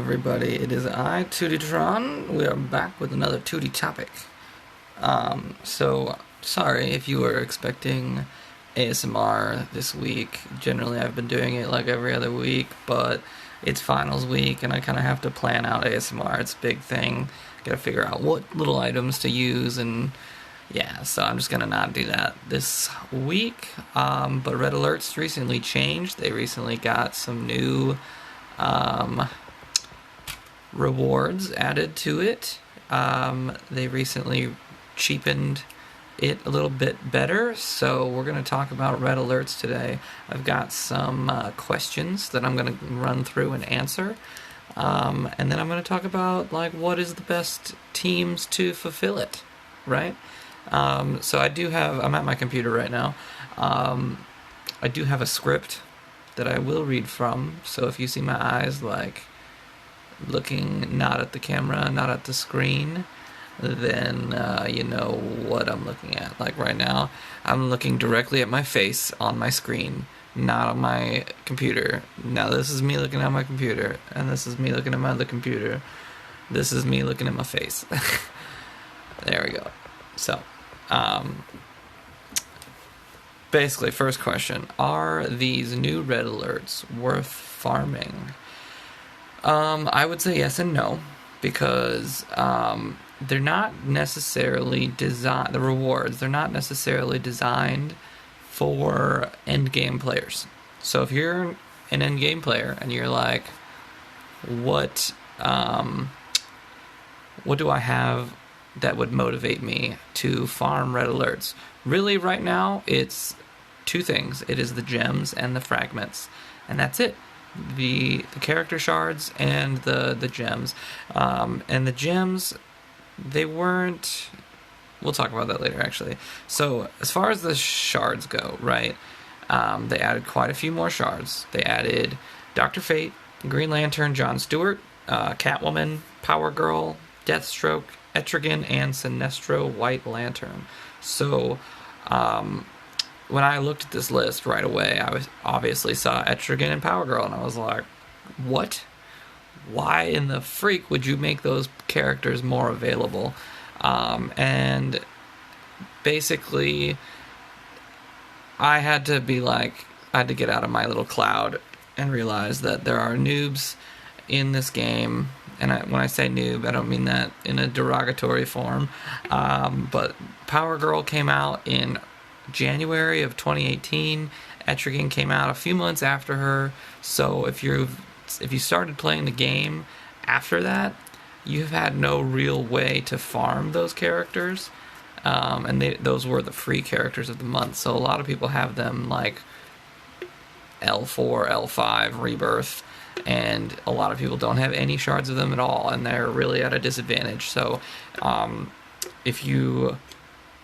everybody, it is I, Tewty. We are back with another Tewty topic. Sorry if you were expecting ASMR this week. Generally, I've been doing it like every other week, but it's finals week, and I kind of have to plan out ASMR. It's a big thing. Gotta figure out what little items to use, and yeah, so I'm just gonna not do that this week. But Red Alerts recently changed. They recently got some new rewards added to it. They recently cheapened it a little bit better, so we're going to talk about Red Alerts today. I've got some questions that I'm going to run through and answer, and then I'm going to talk about like what is the best teams to fulfill it, right? So I'm at my computer right now. I do have a script that I will read from, so if you see my eyes like looking not at the camera, not at the screen, then you know what I'm looking at. Like right now, I'm looking directly at my face on my screen, not on my computer. Now this is me looking at my computer, and this is me looking at my other computer. This is me looking at my face. There we go. So, basically, first question, are these new red alerts worth farming? I would say yes and no, because they're not necessarily designed, the rewards, they're not necessarily designed for endgame players. So if you're an endgame player and you're like, what do I have that would motivate me to farm red alerts? Really, right now, it's two things. It is the gems and the fragments, and that's it. The character shards and the gems. And the gems, they weren't... We'll talk about that later, actually. So, as far as the shards go, right, they added quite a few more shards. They added Dr. Fate, Green Lantern, John Stewart, Catwoman, Power Girl, Deathstroke, Etrigan, and Sinestro White Lantern. So, when I looked at this list right away, I obviously saw Etrigan and Power Girl, and I was like, what? Why in the freak would you make those characters more available? And basically, I had to get out of my little cloud and realize that there are noobs in this game. And when I say noob, I don't mean that in a derogatory form. But Power Girl came out in January of 2018. Etrigan came out a few months after her. So if you started playing the game after that, you've had no real way to farm those characters. And those were the free characters of the month. So a lot of people have them like L4, L5, Rebirth, and a lot of people don't have any shards of them at all, and they're really at a disadvantage. So if you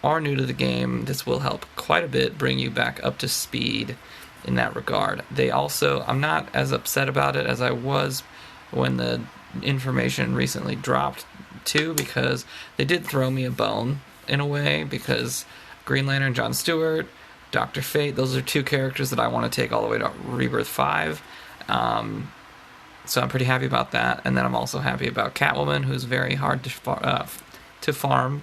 are new to the game, this will help quite a bit bring you back up to speed in that regard. I'm not as upset about it as I was when the information recently dropped too, because they did throw me a bone in a way, because Green Lantern, John Stewart, Dr. Fate, those are two characters that I want to take all the way to Rebirth 5. So I'm pretty happy about that. And then I'm also happy about Catwoman, who's very hard to farm.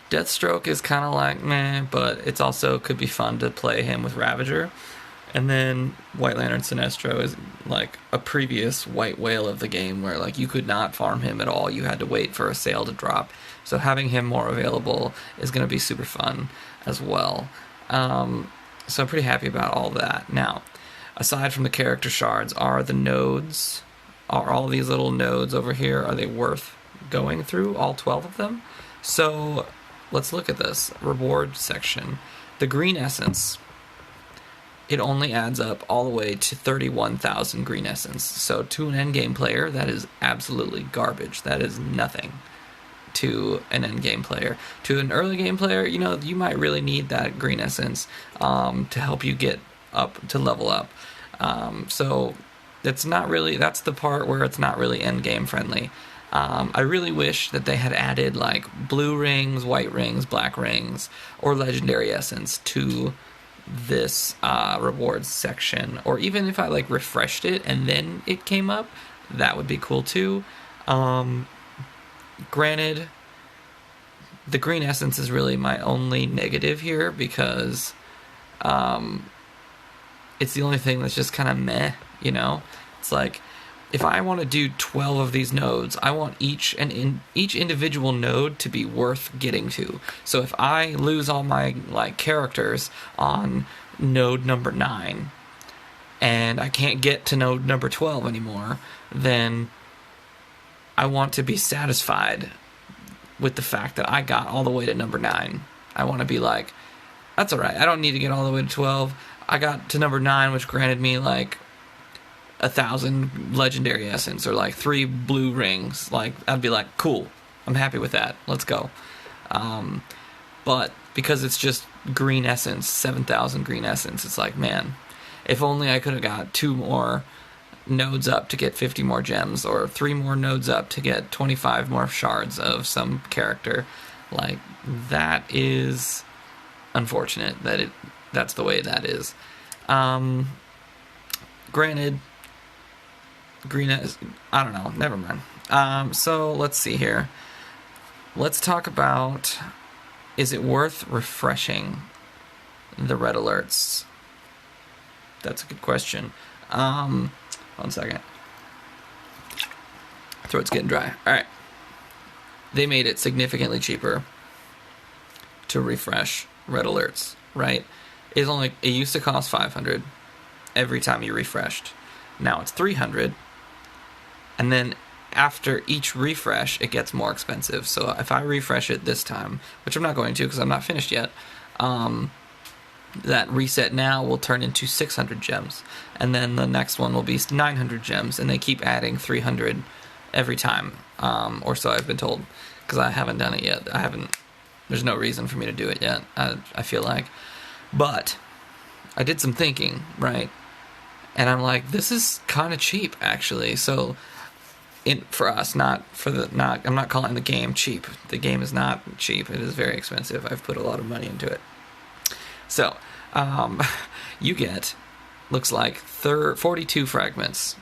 Deathstroke is kind of like meh, but it's also could be fun to play him with Ravager. And then White Lantern Sinestro is like a previous white whale of the game, where like you could not farm him at all. You had to wait for a sale to drop. So having him more available is going to be super fun as well. So I'm pretty happy about all that. Now, aside from the character shards, are all these little nodes over here, are they worth going through, all 12 of them? So let's look at this reward section. The green essence, it only adds up all the way to 31,000 green essence. So to an endgame player, that is absolutely garbage. That is nothing to an endgame player. To an early game player, you might really need that green essence to help you get up, to level up. So that's the part where it's not really endgame friendly. I really wish that they had added like blue rings, white rings, black rings, or legendary essence to this rewards section. Or even if I like refreshed it and then it came up, that would be cool too. Granted, the green essence is really my only negative here because it's the only thing that's just kind of meh, you know? It's like, if I want to do 12 of these nodes, I want each individual node to be worth getting to. So if I lose all my like characters on node number 9 and I can't get to node number 12 anymore, then I want to be satisfied with the fact that I got all the way to number 9. I want to be like, that's alright, I don't need to get all the way to 12. I got to number 9, which granted me like 1,000 legendary essence or like 3 blue rings. Like, I'd be like, cool, I'm happy with that, let's go. But because it's just green essence, 7,000 green essence, it's like, man, if only I could have got 2 more nodes up to get 50 more gems, or 3 more nodes up to get 25 more shards of some character. Like, that is unfortunate that's the way that is. Granted, green is, I don't know, never mind. So let's see here. Let's talk about, is it worth refreshing the red alerts? That's a good question. 1 second. Throat's getting dry. Alright. They made it significantly cheaper to refresh red alerts, right? It used to cost 500 every time you refreshed. Now it's 300. And then after each refresh, it gets more expensive. So if I refresh it this time, which I'm not going to because I'm not finished yet, that reset now will turn into 600 gems. And then the next one will be 900 gems. And they keep adding 300 every time. Or so I've been told. Because I haven't done it yet. There's no reason for me to do it yet, I feel like. But I did some thinking, right? And I'm like, this is kind of cheap, actually. So for us, I'm not calling the game cheap. The game is not cheap. It is very expensive. I've put a lot of money into it. So, you get, looks like 42 fragments,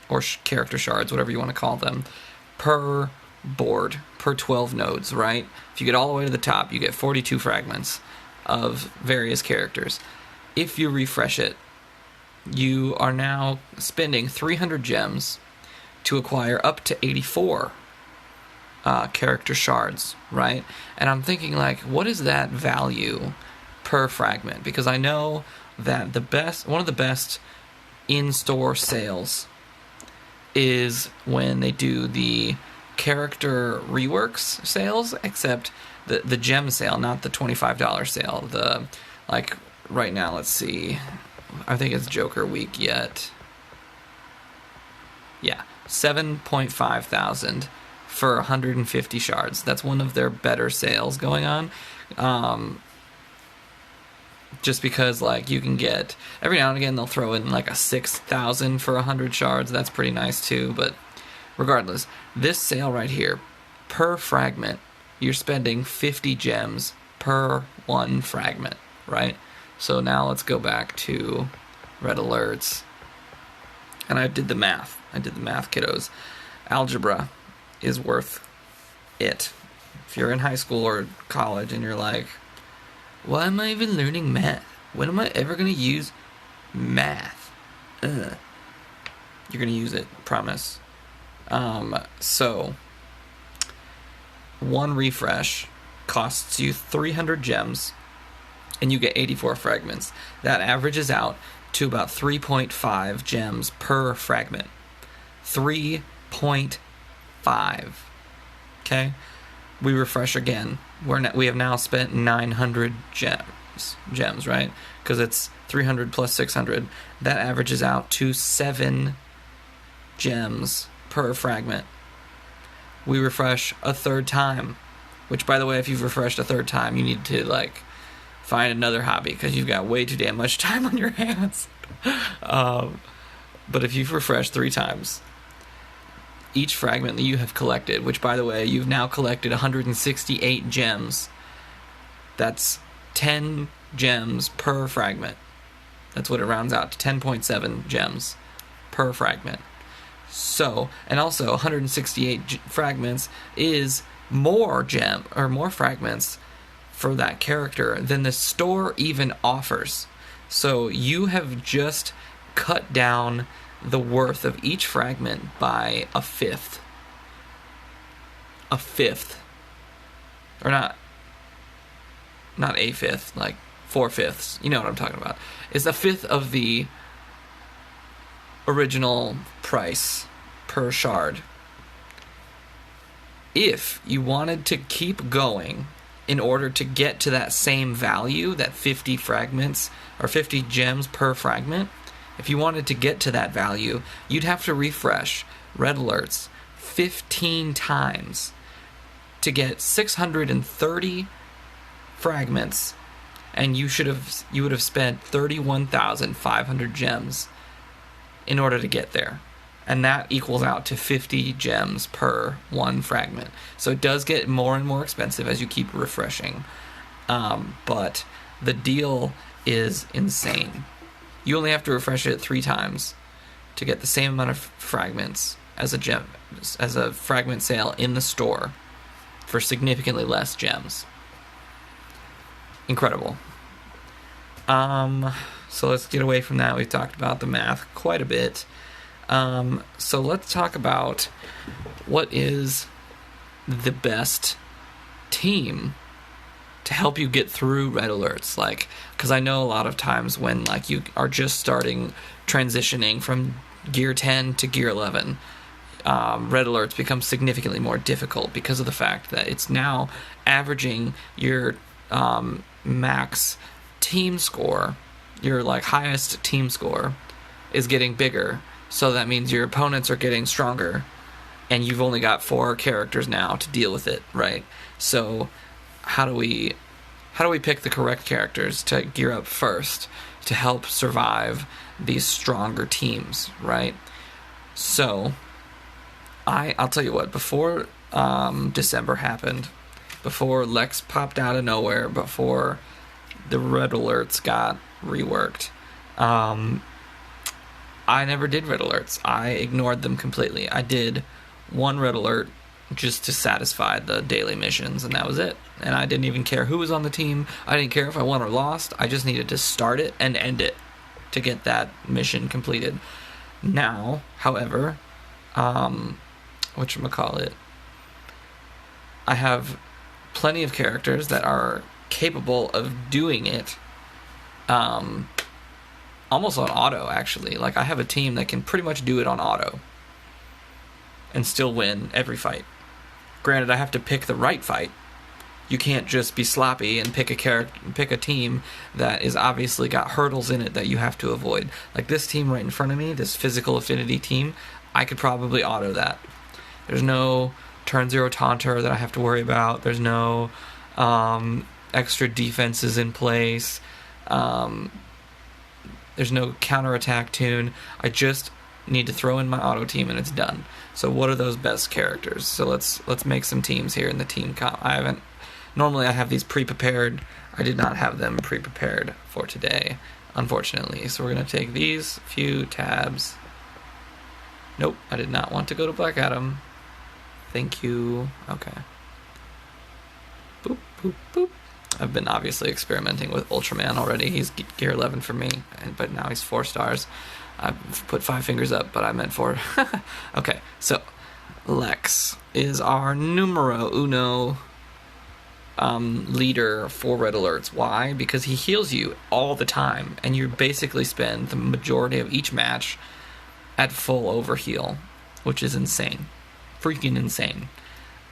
or character shards, whatever you want to call them, per board, per 12 nodes, right? If you get all the way to the top, you get 42 fragments of various characters. If you refresh it, you are now spending 300 gems to acquire up to 84 character shards, right? And I'm thinking, like, what is that value per fragment? Because I know that one of the best in-store sales is when they do the character reworks sales, except the gem sale, not the $25 sale. Like right now, let's see, I think it's Joker week yet. Yeah, 7.5 thousand for 150 shards. That's one of their better sales going on. Just because, like, you can get, every now and again they'll throw in like a 6,000 for 100 shards. That's pretty nice too. But regardless, this sale right here, per fragment, you're spending 50 gems per 1 fragment, right? So now let's go back to red alerts. And I did the math, kiddos. Algebra is worth it. If you're in high school or college and you're like, why am I even learning math? When am I ever going to use math? You're going to use it, promise. So, 1 refresh costs you 300 gems, and you get 84 fragments. That averages out to about 3.5 gems per fragment. 3.5. Okay? We refresh again. We have now spent 900 gems, right? Because it's 300 plus 600. That averages out to 7 gems per fragment. We refresh a 3rd time, which, by the way, if you've refreshed a 3rd time, you need to, like, find another hobby because you've got way too damn much time on your hands. But if you've refreshed 3 times, each fragment that you have collected, which, by the way, you've now collected 168 gems. That's 10 gems per fragment. That's what it rounds out to, 10.7 gems per fragment. So, and also 168 fragments is more more fragments for that character than the store even offers. So you have just cut down the worth of each fragment by a fifth. A fifth. Or not a fifth, like 4/5. You know what I'm talking about. It's a fifth of the original price per shard. If you wanted to keep going in order to get to that same value, that 50 fragments or 50 gems per fragment, if you wanted to get to that value, you'd have to refresh red alerts 15 times to get 630 fragments, and you would have spent 31,500 gems in order to get there. And that equals out to 50 gems per one fragment. So it does get more and more expensive as you keep refreshing. But the deal is insane. You only have to refresh it 3 times to get the same amount of fragments as a fragment sale in the store for significantly less gems. Incredible. So let's get away from that. We've talked about the math quite a bit. So let's talk about what is the best team to help you get through red alerts. Like, because I know a lot of times when like you are just transitioning from gear 10 to gear 11, red alerts become significantly more difficult because of the fact that it's now averaging your max team score, your like highest team score is getting bigger. So that means your opponents are getting stronger, and you've only got 4 characters now to deal with it, right? So how do we pick the correct characters to gear up first to help survive these stronger teams, right? So I'll tell you what, before December happened, before Lex popped out of nowhere, before the red alerts got reworked, I never did red alerts. I ignored them completely. I did 1 red alert just to satisfy the daily missions, and that was it. And I didn't even care who was on the team. I didn't care if I won or lost. I just needed to start it and end it to get that mission completed. Now, however, whatchamacallit, I have plenty of characters that are capable of doing it almost on auto, actually. Like, I have a team that can pretty much do it on auto and still win every fight. Granted, I have to pick the right fight. You can't just be sloppy and pick a team that is obviously got hurdles in it that you have to avoid. Like this team right in front of me, this physical affinity team, I could probably auto that. There's no turn 0 taunter that I have to worry about. There's no extra defenses in place. There's no counterattack tune. I just need to throw in my auto team and it's done. So what are those best characters? So let's make some teams here in the team comp. Normally I have these pre-prepared. I did not have them pre-prepared for today, unfortunately. So we're going to take these few tabs. Nope, I did not want to go to Black Adam. Thank you. Okay. Boop, boop, boop. I've been obviously experimenting with Ultraman already. He's gear 11 for me, but now he's 4 stars. I've put 5 fingers up, but I meant 4. Okay, so Lex is our numero uno leader for red alerts. Why? Because he heals you all the time, and you basically spend the majority of each match at full overheal, which is insane. Freaking insane.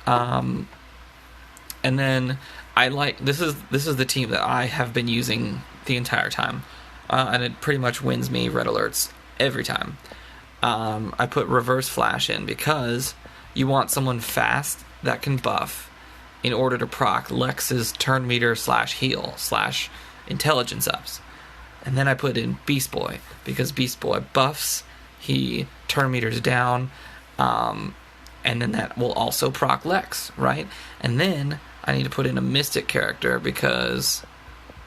And then this is the team that I have been using the entire time, and it pretty much wins me red alerts every time. I put reverse flash in because you want someone fast that can buff in order to proc Lex's turn meter /heal /intelligence ups. And then I put in Beast Boy because Beast Boy buffs, he turn meters down, and then that will also proc Lex, right? And then I need to put in a Mystic character because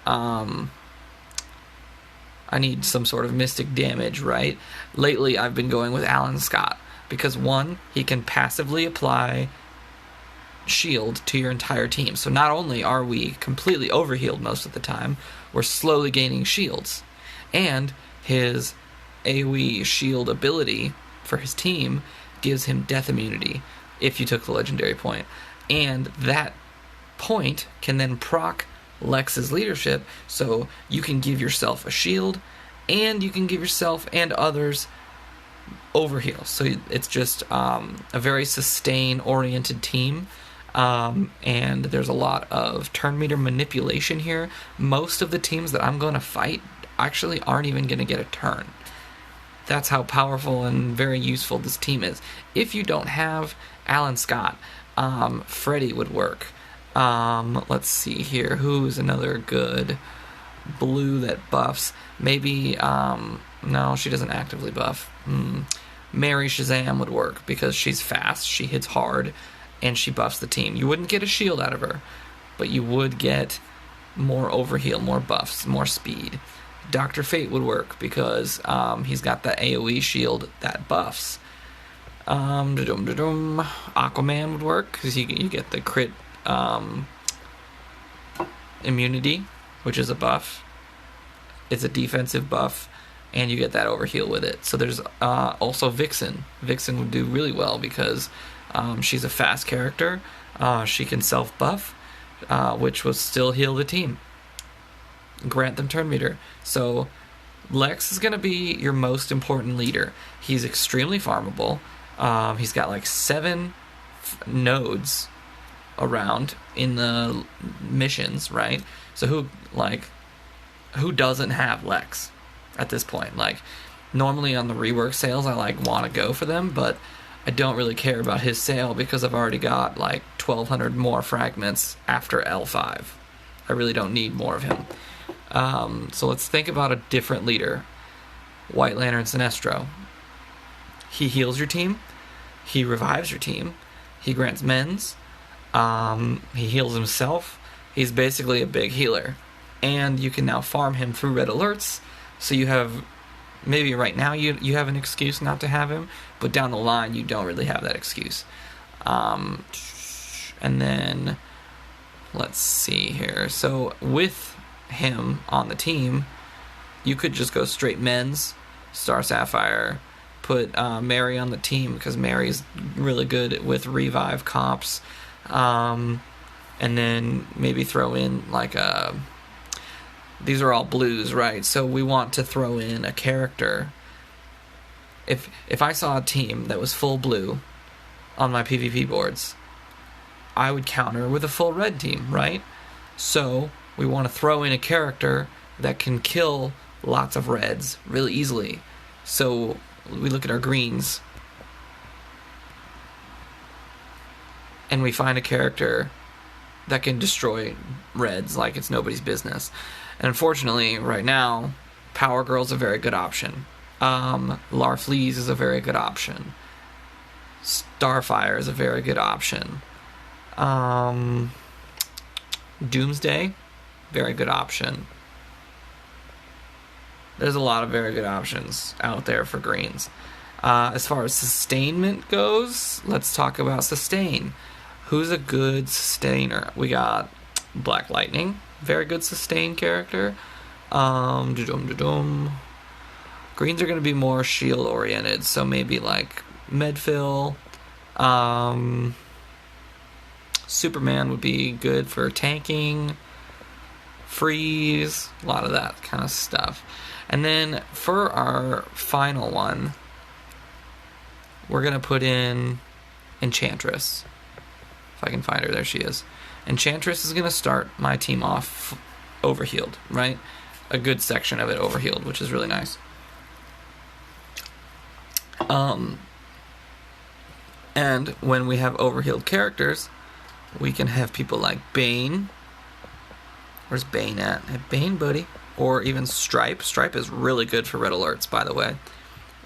I need some sort of Mystic damage, right? Lately, I've been going with Alan Scott. because one, he can passively apply shield to your entire team. So not only are we completely overhealed most of the time, we're slowly gaining shields. And his AoE shield ability for his team gives him death immunity if you took the legendary point. And that point can then proc Lex's leadership, so you can give yourself a shield, and you can give yourself and others overheal. So it's just a very sustain-oriented team. And there's a lot of turn meter manipulation here. Most of the teams that I'm going to fight actually aren't even going to get a turn. That's how powerful and very useful this team is. If you don't have Alan Scott, Freddy would work. Let's see here. Who's another good blue that buffs? Maybe, no, she doesn't actively buff. Mary Shazam would work because she's fast, she hits hard, and she buffs the team. You wouldn't get a shield out of her, but you would get more overheal, more buffs, more speed. Dr. Fate would work because he's got the AoE shield that buffs. Aquaman would work because you get the crit immunity, which is a buff. It's a defensive buff, and you get that overheal with it. So there's also Vixen. Vixen would do really well because she's a fast character. She can self-buff, which will still heal the team. Grant them turn meter. So Lex is going to be your most important leader. He's extremely farmable. He's got like 7 nodes around in the missions, right? So who doesn't have Lex at this point? Like, normally on the rework sales, I want to go for them, but I don't really care about his sale because I've already got 1,200 more fragments after L5. I really don't need more of him. So let's think about a different leader. White Lantern Sinestro. He heals your team. He revives your team. He grants mends. He heals himself. He's basically a big healer. And you can now farm him through red alerts. So you have, maybe right now you have an excuse not to have him, but down the line you don't really have that excuse. And then, let's see here. So with him on the team, you could just go straight men's, Star Sapphire, put Mary on the team because Mary's really good with revive comps, and then maybe throw in these are all blues, right? So we want to throw in a character. If I saw a team that was full blue on my PvP boards, I would counter with a full red team, right? So we want to throw in a character that can kill lots of reds really easily. So we look at our greens and we find a character that can destroy reds like it's nobody's business. And unfortunately, right now, Power Girl's a very good option. Larfleeze is a very good option. Starfire is a very good option. Doomsday, very good option. There's a lot of very good options out there for greens. As far as sustainment goes, let's talk about sustain. Who's a good sustainer? We got Black Lightning, very good sustain character. Greens are going to be more shield oriented, so maybe Medfill. Superman would be good for tanking. Freeze, a lot of that kind of stuff. And then for our final one, we're going to put in Enchantress. If I can find her, there she is. Enchantress is going to start my team off overhealed, right? A good section of it overhealed, which is really nice. And when we have overhealed characters, we can have people like Bane. Where's Bane at? Hey, Bane, buddy. Or even Stripe. Stripe is really good for red alerts, by the way.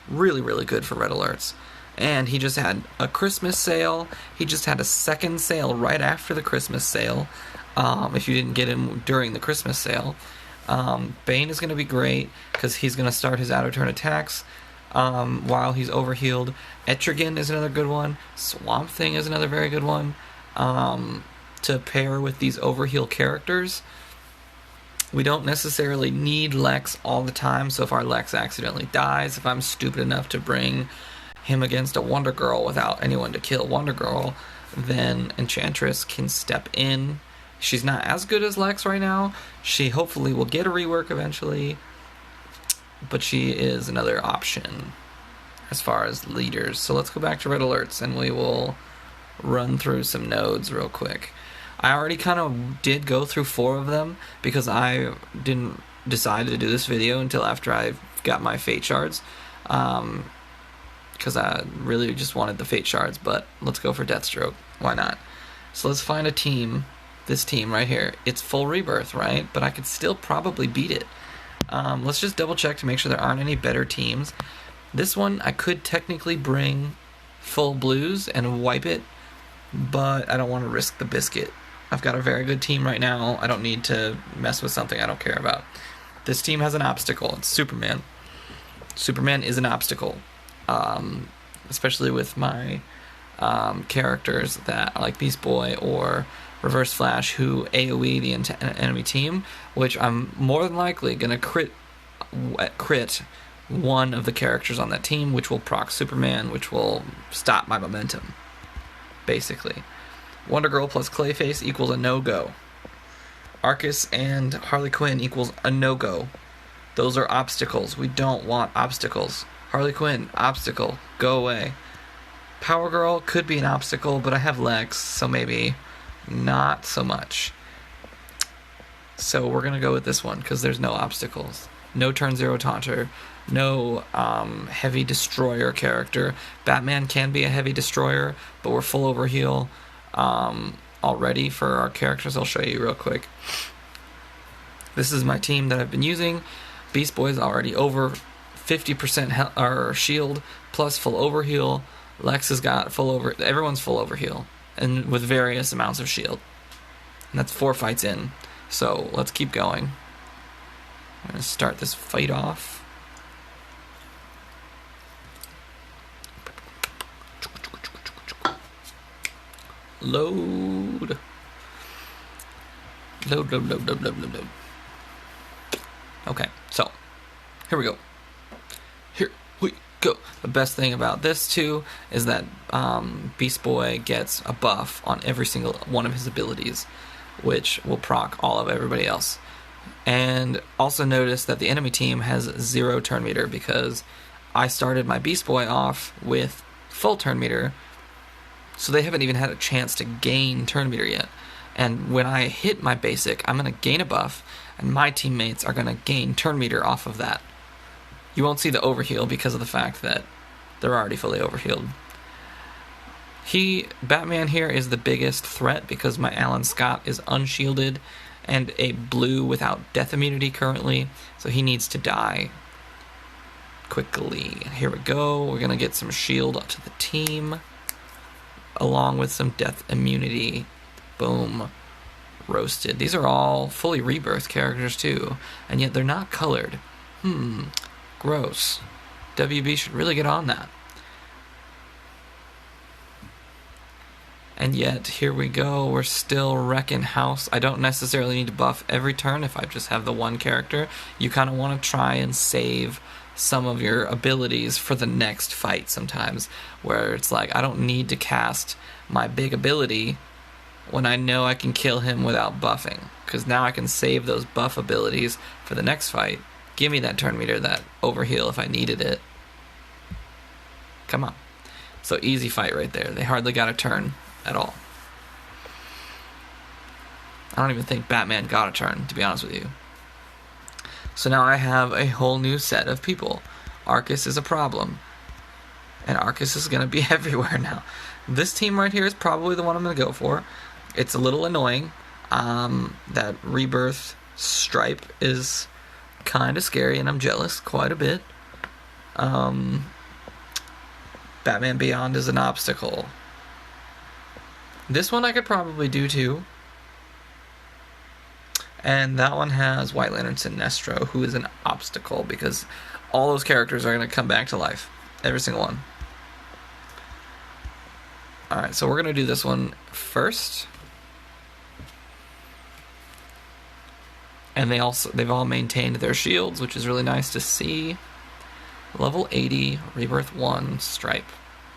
Really, really good for red alerts. And he just had a Christmas sale. He just had a second sale right after the Christmas sale. If you didn't get him during the Christmas sale. Bane is going to be great because he's going to start his out-of-turn attacks. while he's overhealed. Etrigan is another good one. Swamp Thing is another very good one. To pair with these overheal characters. We don't necessarily need Lex all the time, so if our Lex accidentally dies, if I'm stupid enough to bring him against a Wonder Girl without anyone to kill Wonder Girl, then Enchantress can step in. She's not as good as Lex right now. She hopefully will get a rework eventually, but she is another option as far as leaders. So let's go back to Red Alerts, and we will run through some nodes real quick. I already kind of did go through 4 of them because I didn't decide to do this video until after I got my Fate Shards. Because I really just wanted the Fate Shards, but let's go for Deathstroke. Why not? So let's find a team. This team right here. It's full rebirth, right? But I could still probably beat it. Let's just double check to make sure there aren't any better teams. This one, I could technically bring full blues and wipe it, but I don't want to risk the biscuit. I've got a very good team right now. I don't need to mess with something I don't care about. This team has an obstacle. It's Superman. Superman is an obstacle. Especially with my characters that are like Beast Boy or Reverse Flash, who AoE the enemy team, which I'm more than likely going to crit one of the characters on that team, which will proc Superman, which will stop my momentum, basically. Wonder Girl plus Clayface equals a no-go. Arcus and Harley Quinn equals a no-go. Those are obstacles. We don't want obstacles. Harley Quinn, obstacle, go away. Power Girl could be an obstacle, but I have Lex, so maybe not so much. So we're going to go with this one, because there's no obstacles. No turn 0 taunter. No heavy destroyer character. Batman can be a heavy destroyer, but we're full overheal already for our characters. I'll show you real quick. This is my team that I've been using. Beast Boy's already over 50% or shield plus full overheal. Lex has got everyone's full overheal and with various amounts of shield. And that's 4 fights in. So let's keep going. I'm going to start this fight off. Load. Load. Okay, so here we go. Here we go. The best thing about this too is that Beast Boy gets a buff on every single one of his abilities, which will proc all of everybody else. And also notice that the enemy team has 0 turn meter because I started my Beast Boy off with full turn meter, so they haven't even had a chance to gain turn meter yet. And when I hit my basic, I'm going to gain a buff, and my teammates are going to gain turn meter off of that. You won't see the overheal because of the fact that they're already fully overhealed. Batman here is the biggest threat because my Alan Scott is unshielded and a blue without death immunity currently, so he needs to die quickly. Here we go. We're going to get some shield to the team, along with some death immunity. Boom. Roasted. These are all fully rebirth characters too, and yet they're not colored. Gross. WB should really get on that. And yet, here we go, we're still wrecking house. I don't necessarily need to buff every turn if I just have the one character. You kind of want to try and save some of your abilities for the next fight sometimes, where it's like, I don't need to cast my big ability when I know I can kill him without buffing, because now I can save those buff abilities for the next fight. Give me that turn meter, that overheal if I needed it. Come on. So easy fight right there. They hardly got a turn at all. I don't even think Batman got a turn, to be honest with you. So now I have a whole new set of people. Arcus is a problem. And Arcus is going to be everywhere now. This team right here is probably the one I'm going to go for. It's a little annoying. That Rebirth stripe is kind of scary, and I'm jealous quite a bit. Batman Beyond is an obstacle. This one I could probably do too. And that one has White Lantern Sinestro, who is an obstacle because all those characters are going to come back to life. Every single one. Alright, so we're going to do this one first. And they've all maintained their shields, which is really nice to see. Level 80, Rebirth 1, Stripe.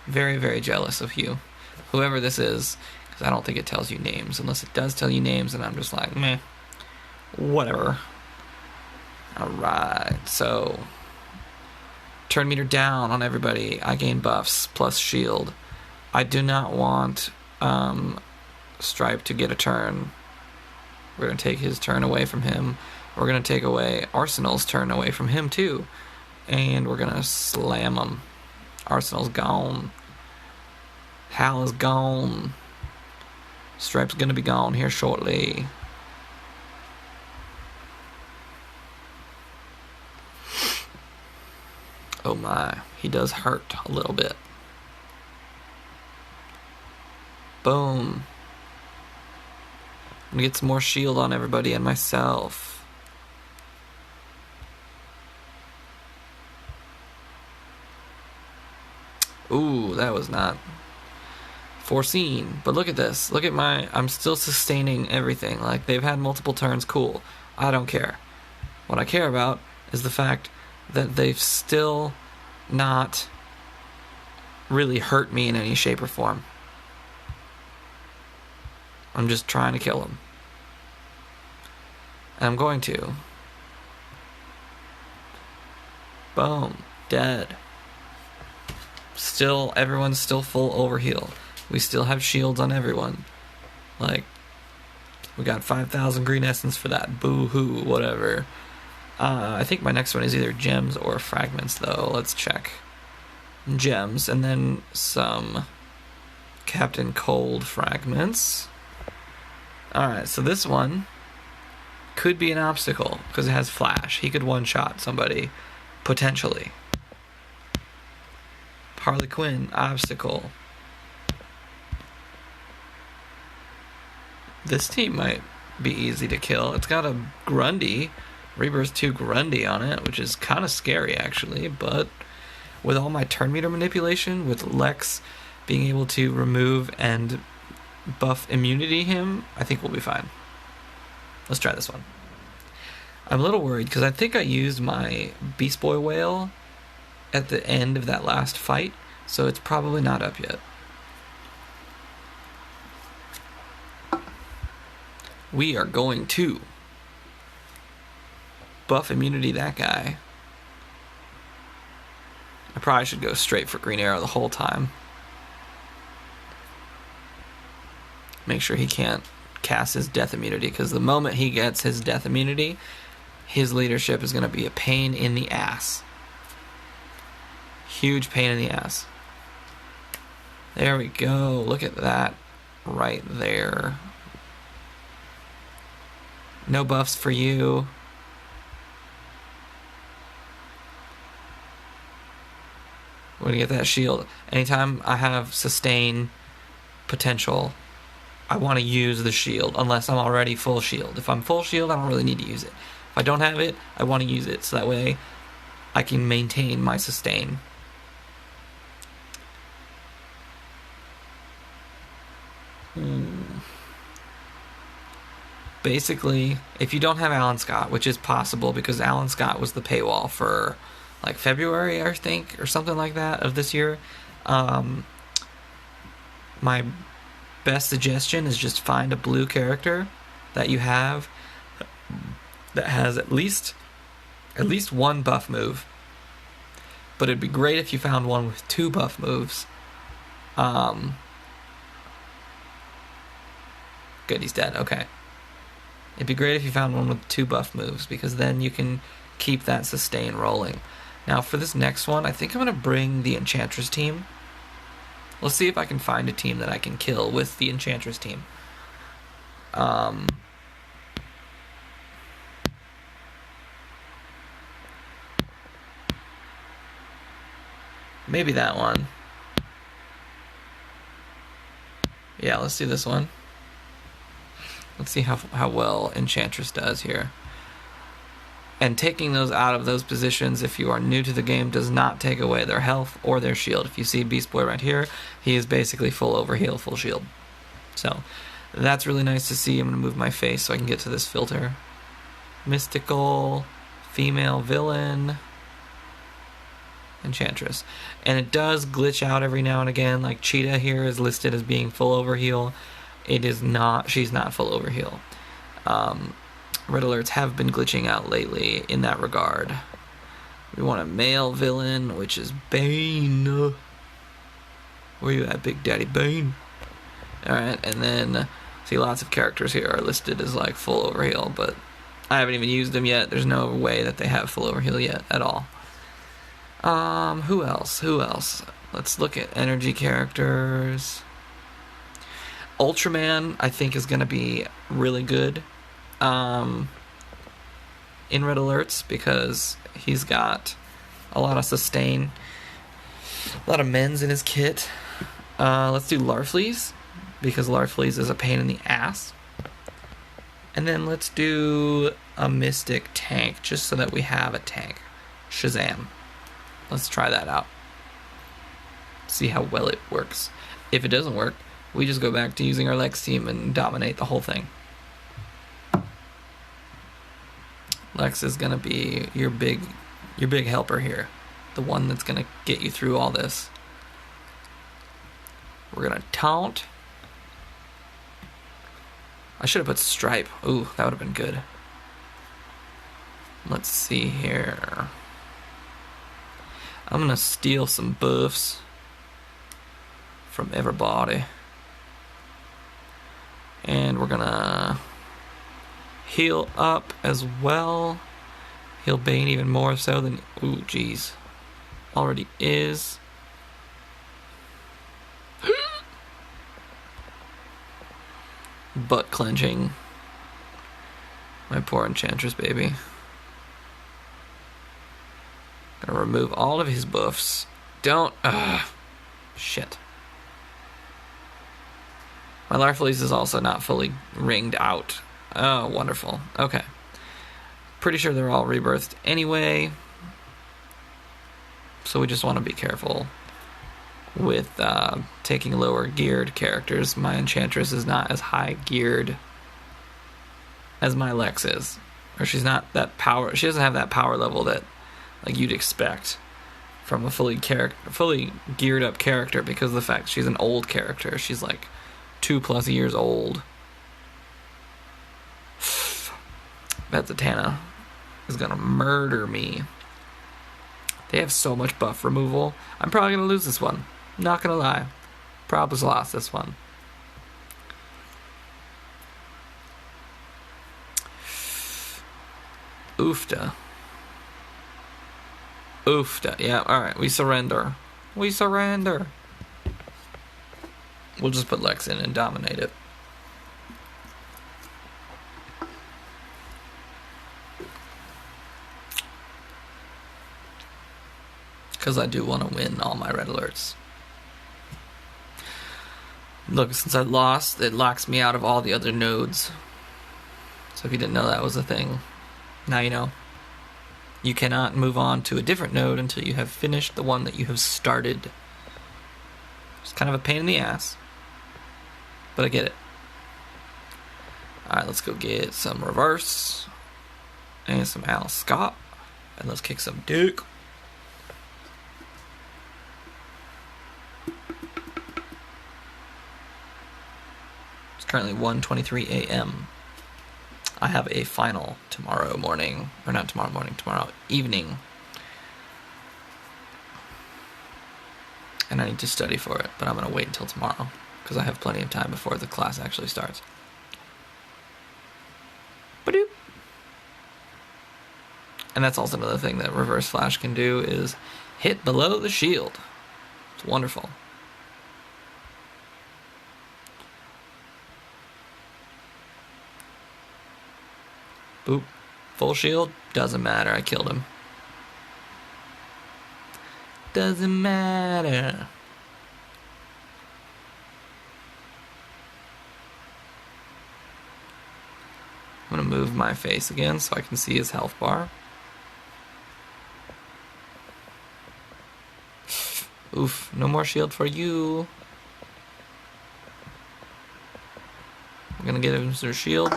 Very, very jealous of you. Whoever this is, because I don't think it tells you names. Unless it does tell you names, and I'm just like, meh. Whatever. Alright, so... turn meter down on everybody. I gain buffs, plus shield. I do not want Stripe to get a turn. We're going to take his turn away from him. We're going to take away Arsenal's turn away from him, too. And we're going to slam him. Arsenal's gone. Hal is gone. Stripe's going to be gone here shortly. Oh my, he does hurt a little bit. Boom. I'm gonna get some more shield on everybody and myself. Ooh, that was not foreseen. But look at this. Look at I'm still sustaining everything. Like, they've had multiple turns. Cool. I don't care. What I care about is the fact that they've still not really hurt me in any shape or form. I'm just trying to kill them. And I'm going to. Boom. Dead. Still, everyone's still full overheal. We still have shields on everyone. Like, we got 5,000 green essence for that. Boo-hoo, whatever. I think my next one is either gems or fragments, though. Let's check. Gems, and then some Captain Cold fragments. Alright, so this one could be an obstacle, because it has flash. He could one-shot somebody, potentially. Harley Quinn, obstacle. This team might be easy to kill. It's got a Grundy, Rebirth 2 Grundy on it, which is kind of scary, actually, but with all my turn meter manipulation, with Lex being able to remove and buff immunity him, I think we'll be fine. Let's try this one. I'm a little worried, because I think I used my Beast Boy Whale at the end of that last fight, so it's probably not up yet. We are going to buff immunity that guy. I probably should go straight for Green Arrow the whole time. Make sure he can't cast his death immunity, because the moment he gets his death immunity, his leadership is going to be a pain in the ass. Huge pain in the ass. There we go. Look at that right there. No buffs for you. We're going to get that shield. Anytime I have sustain potential, I want to use the shield, unless I'm already full shield. If I'm full shield, I don't really need to use it. If I don't have it, I want to use it, so that way I can maintain my sustain. Basically, if you don't have Alan Scott, which is possible because Alan Scott was the paywall for like February, I think, or something like that of this year, my best suggestion is just find a blue character that you have that has at least one buff move. But it'd be great if you found one with 2 buff moves. Good, he's dead. Okay. It'd be great if you found one with 2 buff moves, because then you can keep that sustain rolling. Now, for this next one, I think I'm going to bring the Enchantress team. Let's see if I can find a team that I can kill with the Enchantress team. Maybe that one. Yeah, let's do this one. Let's see how well Enchantress does here. And taking those out of those positions, if you are new to the game, does not take away their health or their shield. If you see Beast Boy right here, he is basically full overheal, full shield. So that's really nice to see. I'm going to move my face so I can get to this filter. Mystical, female villain, Enchantress. And it does glitch out every now and again. Like Cheetah here is listed as being full overheal. It is not. She's not full overheal. Red alerts have been glitching out lately in that regard. We want a male villain, which is Bane. Where you at, Big Daddy Bane? Alright, and then, see, lots of characters here are listed as, like, full overheal, but I haven't even used them yet. There's no way that they have full overheal yet at all. Who else? Let's look at energy characters. Ultraman, I think, is going to be really good in red alerts because he's got a lot of sustain, a lot of mens in his kit. Let's do Larfleeze because Larfleeze is a pain in the ass. And then let's do a Mystic tank just so that we have a tank. Shazam. Let's try that out. See how well it works. If it doesn't work, we just go back to using our Lex team and dominate the whole thing. Lex is gonna be your big helper here. The one that's gonna get you through all this. We're gonna taunt. I should have put Stripe. Ooh, that would have been good. Let's see here. I'm gonna steal some buffs from everybody. And we're gonna heal up as well. Heal Bane even more so than... Ooh, jeez. Already is. Butt clenching. My poor Enchantress baby. Gonna remove all of his buffs. Don't... Shit. My Larfleeze is also not fully ringed out. Oh, wonderful. Okay. Pretty sure they're all rebirthed anyway. So we just want to be careful with taking lower geared characters. My Enchantress is not as high geared as my Lex is. Or she's not that power... She doesn't have that power level that like you'd expect from a fully geared up character because of the fact she's an old character. She's like 2+ years old. That Zatanna is gonna murder me. They have so much buff removal. I'm probably gonna lose this one. Not gonna lie. Probably lost this one. Oofta. Yeah, alright. We surrender. We'll just put Lex in and dominate it. Because I do want to win all my red alerts. Look, since I lost, it locks me out of all the other nodes. So if you didn't know that was a thing, now you know. You cannot move on to a different node until you have finished the one that you have started. It's kind of a pain in the ass, but I get it. Alright, let's go get some reverse and some Alice Scott, and let's kick some dick. It's currently 1:23 a.m. I have a final tomorrow morning, or not tomorrow morning, tomorrow evening. And I need to study for it, but I'm going to wait until tomorrow, because I have plenty of time before the class actually starts. Ba-doop. And that's also another thing that Reverse Flash can do, is hit below the shield. It's wonderful. Boop. Full shield? Doesn't matter. I killed him. Doesn't matter. I'm going to move my face again so I can see his health bar. Oof, no more shield for you. I'm gonna get him their shield.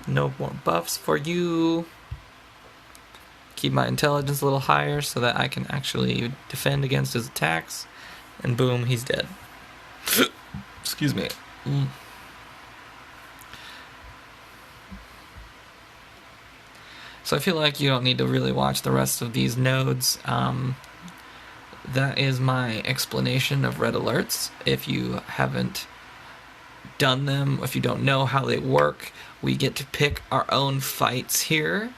No more buffs for you. Keep my intelligence a little higher so that I can actually defend against his attacks. And boom, he's dead. Excuse me. So I feel like you don't need to really watch the rest of these nodes. That is my explanation of red alerts. If you haven't done them, if you don't know how they work, we get to pick our own fights here,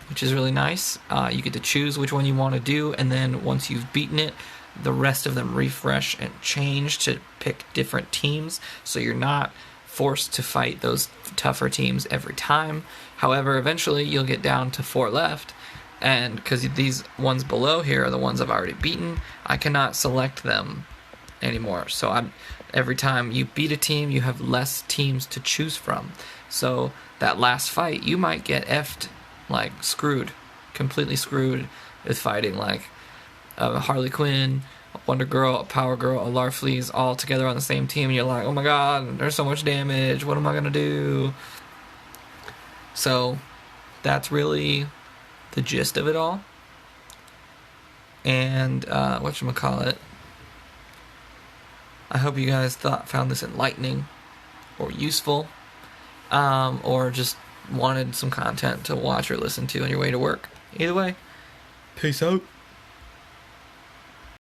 which is really nice. You get to choose which one you want to do, and then once you've beaten it, the rest of them refresh and change to pick different teams, so you're not forced to fight those tougher teams every time. However, eventually you'll get down to 4 left, and because these ones below here are the ones I've already beaten, I cannot select them anymore. So every time you beat a team, you have less teams to choose from. So that last fight, you might get effed, like screwed, completely screwed with fighting like a Harley Quinn, a Wonder Girl, a Power Girl, a Larfleeze all together on the same team, and you're like, oh my god, there's so much damage, what am I gonna do? So that's really the gist of it all. And whatchamacallit, I hope you guys found this enlightening or useful, or just wanted some content to watch or listen to on your way to work. Either way, peace out.